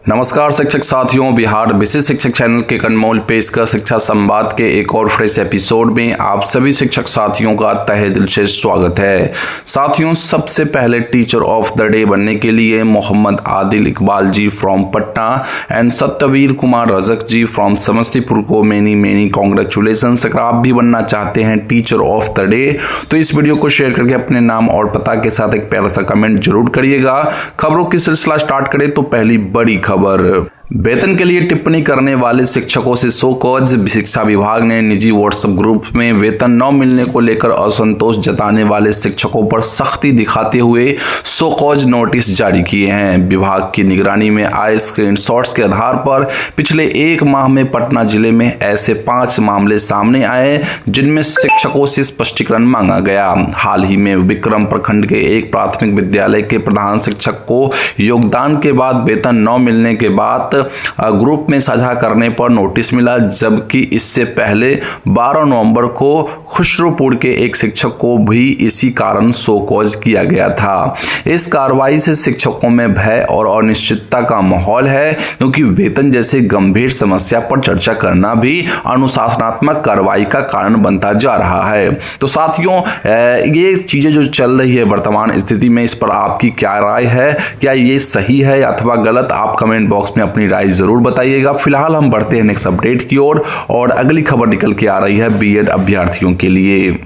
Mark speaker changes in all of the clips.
Speaker 1: नमस्कार शिक्षक साथियों, बिहार विशेष शिक्षक चैनल के अनमोल पेशकश शिक्षा संवाद के एक और फ्रेश एपिसोड में आप सभी शिक्षक साथियों का तहे दिल से स्वागत है। साथियों, सबसे पहले टीचर ऑफ द डे बनने के लिए Mohammad Adil Iqbal ji from Patna and Satyavir Kumar Rajak ji from Samastipur को मेनी कॉन्ग्रेचुलेशन। अगर आप भी बनना चाहते हैं टीचर ऑफ द डे तो इस वीडियो को शेयर करके अपने नाम और पता के साथ एक प्यारा सा कमेंट जरूर करिएगा। खबरों की सिलसिला स्टार्ट करें तो पहली बड़ी खबर, वेतन के लिए टिप्पणी करने वाले शिक्षकों से सो कॉज। शिक्षा विभाग ने निजी व्हाट्सएप ग्रुप में वेतन न मिलने को लेकर असंतोष जताने वाले शिक्षकों पर सख्ती दिखाते हुए सो कॉज नोटिस जारी किए हैं। विभाग की निगरानी में आए स्क्रीनशॉट्स के आधार पर पिछले एक माह में पटना जिले में ऐसे 5 मामले सामने आए जिनमें शिक्षकों से स्पष्टीकरण मांगा गया। हाल ही में विक्रम प्रखंड के एक प्राथमिक विद्यालय के प्रधान शिक्षक को योगदान के बाद वेतन न मिलने के बाद ग्रुप में साझा करने पर नोटिस मिला, जबकि इससे पहले 12 नवंबर को खुशरूपुर के एक शिक्षक को भी इसी कारण शो कॉज किया गया था। इस कार्रवाई से शिक्षकों में भय और अनिश्चितता का माहौल है, क्योंकि वेतन जैसे गंभीर समस्या पर चर्चा करना भी अनुशासनात्मक कार्रवाई का कारण बनता जा रहा है। तो साथियों, ये चीजें जो चल रही है वर्तमान स्थिति में, इस पर आपकी क्या राय है? क्या ये सही है अथवा गलत? आप कमेंट बॉक्स में अपनी राय जरूर बताइएगा। फिलहाल हम बढ़ते हैं नेक्स्ट अपडेट की ओर और अगली खबर निकल के आ रही है बीएड अभ्यर्थियों के लिए।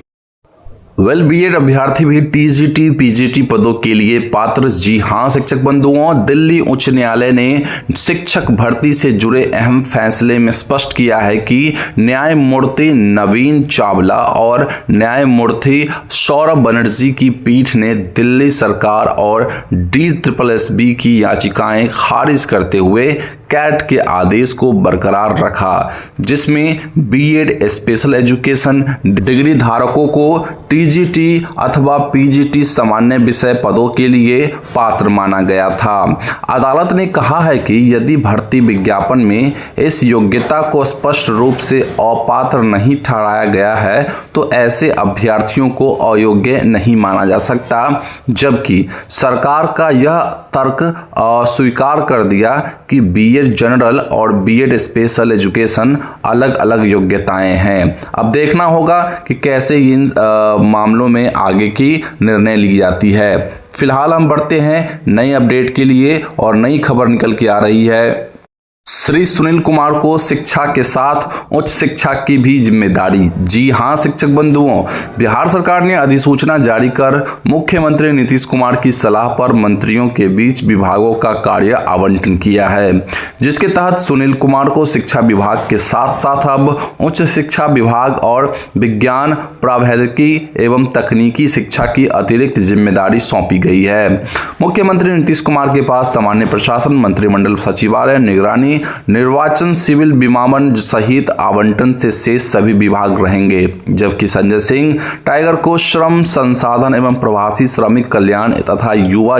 Speaker 1: बीएड अभ्यर्थी भी टीजीटी पीजीटी पदों के लिए पात्र। जी हां शिक्षक बंधुओं, दिल्ली उच्च न्यायालय ने शिक्षक भर्ती से जुड़े अहम फैसले में स्पष्ट किया है कि न्यायमूर्ति नवीन चावला और न्यायमूर्ति सौरभ बनर्जी की पीठ ने दिल्ली सरकार और DSSB की याचिकाएं खारिज करते हुए कैट के आदेश को बरकरार रखा, जिसमें बीएड स्पेशल एजुकेशन डिग्री धारकों को टीजीटी अथवा पीजीटी सामान्य विषय पदों के लिए पात्र माना गया था। अदालत ने कहा है कि यदि भर्ती विज्ञापन में इस योग्यता को स्पष्ट रूप से अपात्र नहीं ठहराया गया है तो ऐसे अभ्यर्थियों को अयोग्य नहीं माना जा सकता, जबकि सरकार का यह तर्क स्वीकार कर दिया कि बीएड जनरल और बीएड स्पेशल एजुकेशन अलग अलग योग्यताएं हैं। अब देखना होगा कि कैसे इन मामलों में आगे की निर्णय ली जाती है। फिलहाल हम बढ़ते हैं नई अपडेट के लिए और नई खबर निकल के आ रही है। श्री सुनील कुमार को शिक्षा के साथ उच्च शिक्षा की भी जिम्मेदारी। जी हां शिक्षक बंधुओं, बिहार सरकार ने अधिसूचना जारी कर मुख्यमंत्री नीतीश कुमार की सलाह पर मंत्रियों के बीच विभागों का कार्य आवंटन किया है, जिसके तहत सुनील कुमार को शिक्षा विभाग के साथ साथ अब उच्च शिक्षा विभाग और विज्ञान प्रौद्योगिकी एवं तकनीकी शिक्षा की अतिरिक्त जिम्मेदारी सौंपी गई है। मुख्यमंत्री नीतीश कुमार के पास सामान्य प्रशासन, मंत्रिमंडल सचिवालय, निगरानी, निर्वाचन, सिविल, विमानन सहित आवंटन से शेष सभी विभाग रहेंगे, जबकि संजय सिंह टाइगर को श्रम संसाधन एवं प्रवासी श्रमिक कल्याण तथा युवा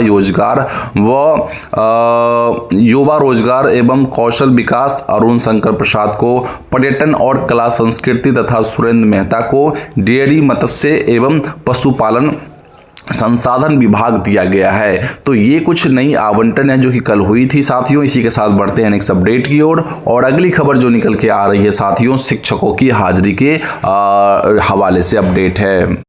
Speaker 1: रोजगार एवं कौशल विकास, अरुण शंकर प्रसाद को पर्यटन और कला संस्कृति तथा सुरेंद्र मेहता को डेयरी, मत्स्य एवं पशुपालन संसाधन विभाग दिया गया है। तो ये कुछ नई आवंटन है जो कि कल हुई थी। साथियों, इसी के साथ बढ़ते हैं नेक्स्ट अपडेट की ओर और अगली खबर जो निकल के आ रही है साथियों, शिक्षकों की हाजिरी के हवाले से अपडेट है।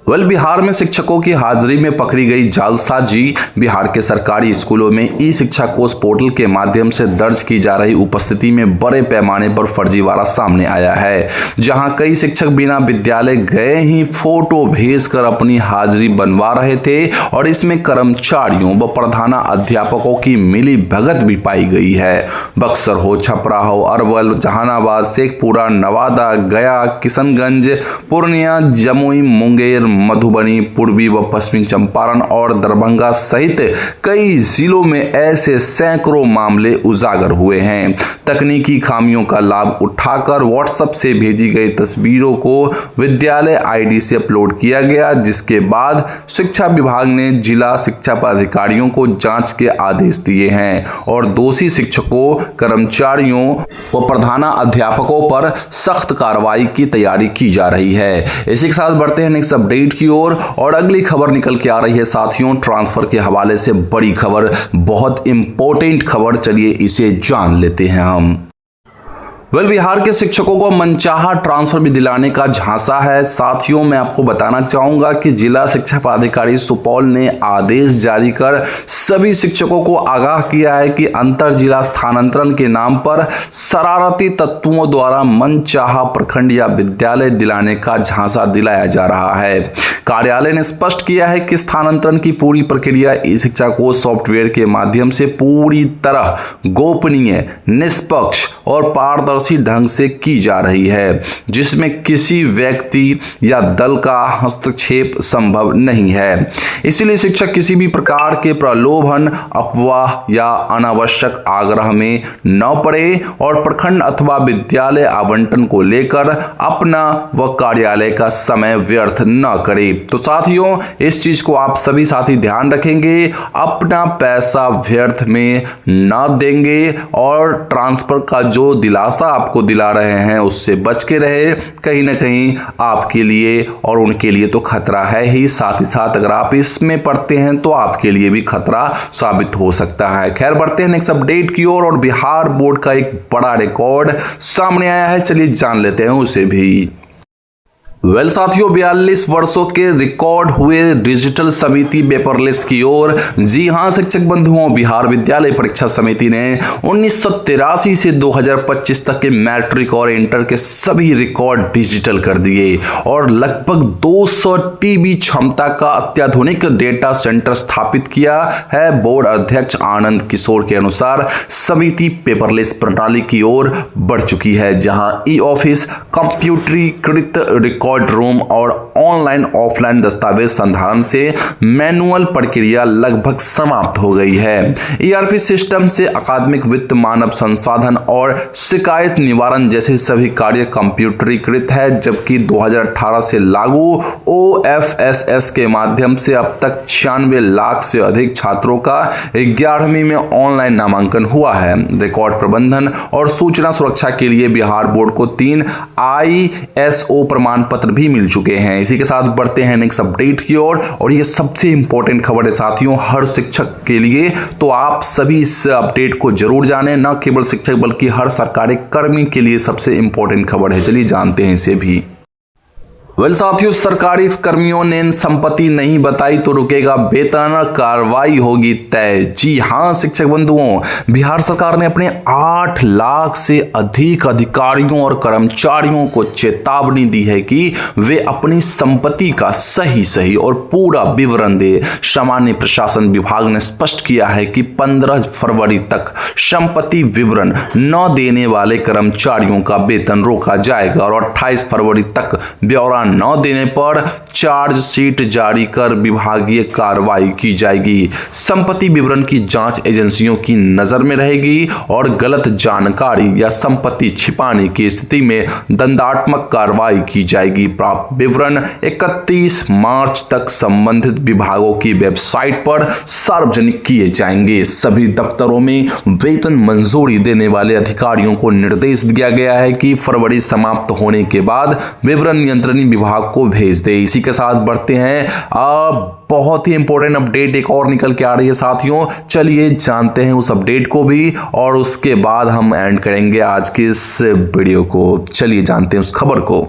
Speaker 1: बिहार में शिक्षकों की हाजिरी में पकड़ी गई जालसाजी। बिहार के सरकारी स्कूलों में ई शिक्षा कोष पोर्टल के माध्यम से दर्ज की जा रही उपस्थिति में बड़े पैमाने पर फर्जीवाड़ा सामने आया है, जहां कई शिक्षक बिना विद्यालय गए ही फोटो भेजकर अपनी हाजिरी बनवा रहे थे और इसमें कर्मचारियों व प्रधान अध्यापकों की मिली भगत भी पाई गई है। बक्सर हो, छपरा हो, अरवल, जहानाबाद, शेखपुरा, नवादा, गया, किशनगंज, पूर्णिया, जमुई, मुंगेर, मधुबनी, पूर्वी व पश्चिमी चंपारण और दरभंगा सहित कई जिलों में ऐसे सैकड़ों मामले उजागर हुए हैं। तकनीकी खामियों का लाभ उठाकर व्हाट्सएप से भेजी गई तस्वीरों को विद्यालय आईडी से अपलोड किया गया, जिसके बाद शिक्षा विभाग ने जिला शिक्षा पदाधिकारियों को जांच के आदेश दिए हैं और दोषी शिक्षकों, कर्मचारियों व प्रधान अध्यापकों पर सख्त कार्रवाई की तैयारी की जा रही है। इसी के साथ बढ़ते हैं नेक्स्ट अपडेट अपडेट की ओर। और अगली खबर निकल के आ रही है साथियों ट्रांसफर के हवाले से, बड़ी खबर, बहुत इंपॉर्टेंट खबर, चलिए इसे जान लेते हैं हम। बिहार के शिक्षकों को मनचाहा ट्रांसफर भी दिलाने का झांसा है। साथियों मैं आपको बताना चाहूंगा कि जिला शिक्षा पदाधिकारी सुपौल ने आदेश जारी कर सभी शिक्षकों को आगाह किया है कि अंतर जिला स्थानांतरण के नाम पर शरारती तत्वों द्वारा मनचाहा प्रखंड या विद्यालय दिलाने का झांसा दिलाया जा रहा है। कार्यालय ने स्पष्ट किया है कि स्थानांतरण की पूरी प्रक्रिया ई शिक्षा कोश सॉफ्टवेयर के माध्यम से पूरी तरह गोपनीय, निष्पक्ष और पारदर्शी ढंग से की जा रही है, जिसमें किसी व्यक्ति या दल का हस्तक्षेप संभव नहीं है। इसलिए शिक्षक किसी भी प्रकार के प्रलोभन, अफवाह या अनावश्यक आग्रह में न पड़े और प्रखंड अथवा विद्यालय आवंटन को लेकर अपना व कार्यालय का समय व्यर्थ न करे। तो साथियों इस चीज को आप सभी साथी ध्यान रखेंगे, अपना पैसा व्यर्थ में न देंगे और ट्रांसफर का जो दिलासा आपको दिला रहे हैं उससे बच के रहे। कहीं ना कहीं आपके लिए और उनके लिए तो खतरा है ही, साथ ही साथ अगर आप इसमें पड़ते हैं तो आपके लिए भी खतरा साबित हो सकता है। खैर बढ़ते हैं नेक्स्ट अपडेट की ओर। और बिहार बोर्ड का एक बड़ा रिकॉर्ड सामने आया है, चलिए जान लेते हैं उसे भी। साथियों 42 वर्षों के रिकॉर्ड हुए डिजिटल समिति पेपरलेस की ओर। जी हां शिक्षक बंधुओं, बिहार विद्यालय परीक्षा समिति ने 1983 से 2025 तक के मैट्रिक और इंटर के सभी रिकॉर्ड डिजिटल कर दिए और लगभग 200 टीबी क्षमता का अत्याधुनिक डेटा सेंटर स्थापित किया है। बोर्ड अध्यक्ष आनंद किशोर के अनुसार समिति पेपरलेस प्रणाली की ओर बढ़ चुकी है, जहां ई ऑफिस, कंप्यूटरीकृत रिकॉर्ड रूम और ऑनलाइन ऑफलाइन दस्तावेज संधारण से मैनुअल प्रक्रिया लगभग समाप्त हो गई है। ईआरपी सिस्टम से अकादमिक वित्त, मानव संसाधन और शिकायत निवारण जैसे सभी कार्य कंप्यूटरीकृत है, जबकि 2018 से लागू OFSS के माध्यम से अब तक 96 लाख से अधिक छात्रों का 11वीं में ऑनलाइन नामांकन हुआ है। रिकॉर्ड प्रबंधन और सूचना सुरक्षा के लिए बिहार बोर्ड को 3 ISO प्रमाण पत्र भी मिल चुके हैं। इसी के साथ बढ़ते हैं नेक्स्ट अपडेट की ओर। और ये सबसे इंपॉर्टेंट खबर है साथियों हर शिक्षक के लिए, तो आप सभी इस अपडेट को जरूर जानें। न केवल शिक्षक बल्कि हर सरकारी कर्मी के लिए सबसे इंपॉर्टेंट खबर है, चलिए जानते हैं इसे भी। साथियों सरकारी कर्मियों ने संपत्ति नहीं बताई तो रुकेगा वेतन, कार्रवाई होगी तय। जी हां शिक्षक बंधुओं, बिहार सरकार ने अपने 8 लाख से अधिक अधिकारियों और कर्मचारियों को चेतावनी दी है कि वे अपनी संपत्ति का सही और पूरा विवरण दे। सामान्य प्रशासन विभाग ने स्पष्ट किया है कि 15 फरवरी तक संपत्ति विवरण न देने वाले कर्मचारियों का वेतन रोका जाएगा और 28 फरवरी तक ब्यौरा न देने पर चार्जशीट जारी कर विभागीय कार्रवाई की जाएगी। संपत्ति विवरण की जांच एजेंसियों की नजर में रहेगी और गलत जानकारी या संपत्ति छिपाने की स्थिति में दंडात्मक कार्रवाई की जाएगी। प्राप्त विवरण 31 मार्च तक संबंधित विभागों की वेबसाइट पर सार्वजनिक किए जाएंगे। सभी दफ्तरों में वेतन मंजूरी देने वाले अधिकारियों को निर्देश दिया गया है कि फरवरी समाप्त होने के बाद विवरण नियंत्रण विभाग को भेज दे। इसी के साथ बढ़ते हैं बहुत ही इंपॉर्टेंट अपडेट एक और निकल के आ रही है साथियों, चलिए जानते हैं उस अपडेट को भी और उसके बाद हम एंड करेंगे आज की इस वीडियो को। चलिए जानते हैं उस खबर को।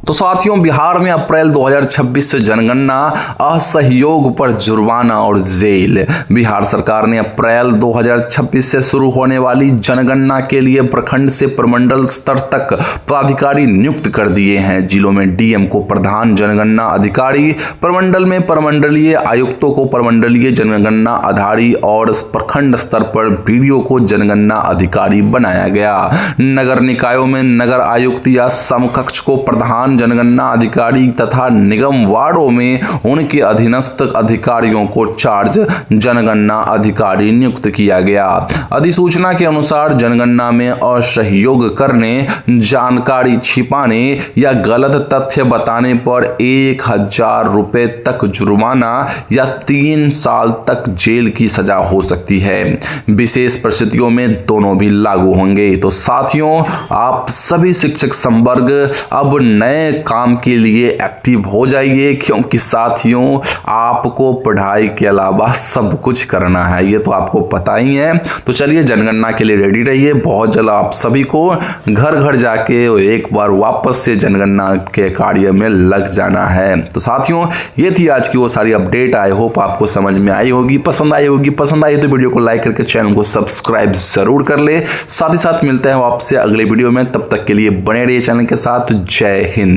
Speaker 1: तो साथियों बिहार में अप्रैल 2026 से जनगणना, असहयोग पर जुर्माना और जेल। बिहार सरकार ने अप्रैल 2026 से शुरू होने वाली जनगणना के लिए प्रखंड से प्रमंडल स्तर तक प्राधिकारी नियुक्त कर दिए हैं। जिलों में डीएम को प्रधान जनगणना अधिकारी, प्रमंडल में प्रमंडलीय आयुक्तों को प्रमंडलीय जनगणना अधिकारी और प्रखंड स्तर पर बीडीओ को जनगणना अधिकारी बनाया गया। नगर निकायों में नगर आयुक्त या समकक्ष को प्रधान जनगणना अधिकारी तथा निगम वार्डों में उनके अधीनस्थ अधिकारियों को चार्ज जनगणना अधिकारी नियुक्त किया गया। अधिसूचना के अनुसार जनगणना में असहयोग करने, जानकारी छिपाने या गलत तथ्य बताने पर 1000 रुपए तक जुर्माना या 3 साल तक जेल की सजा हो सकती है। विशेष परिस्थितियों में दोनों भी लागू होंगे। तो साथियों आप सभी शिक्षक संवर्ग अब नए में काम के लिए एक्टिव हो जाइए, क्योंकि साथियों आपको पढ़ाई के अलावा सब कुछ करना है, ये तो आपको पता ही है। तो चलिए जनगणना के लिए रेडी रहिए। बहुत जल्द आप सभी को घर घर जाके एक बार वापस से जनगणना के कार्य में लग जाना है। तो साथियों ये थी आज की वो सारी अपडेट। आई होप आपको समझ में आई होगी, पसंद आई होगी। पसंद आई तो वीडियो को लाइक करके चैनल को सब्सक्राइब जरूर कर ले। साथ ही साथ मिलते हैं आपसे अगले वीडियो में, तब तक के लिए बने रहिए चैनल के साथ। जय हिंद।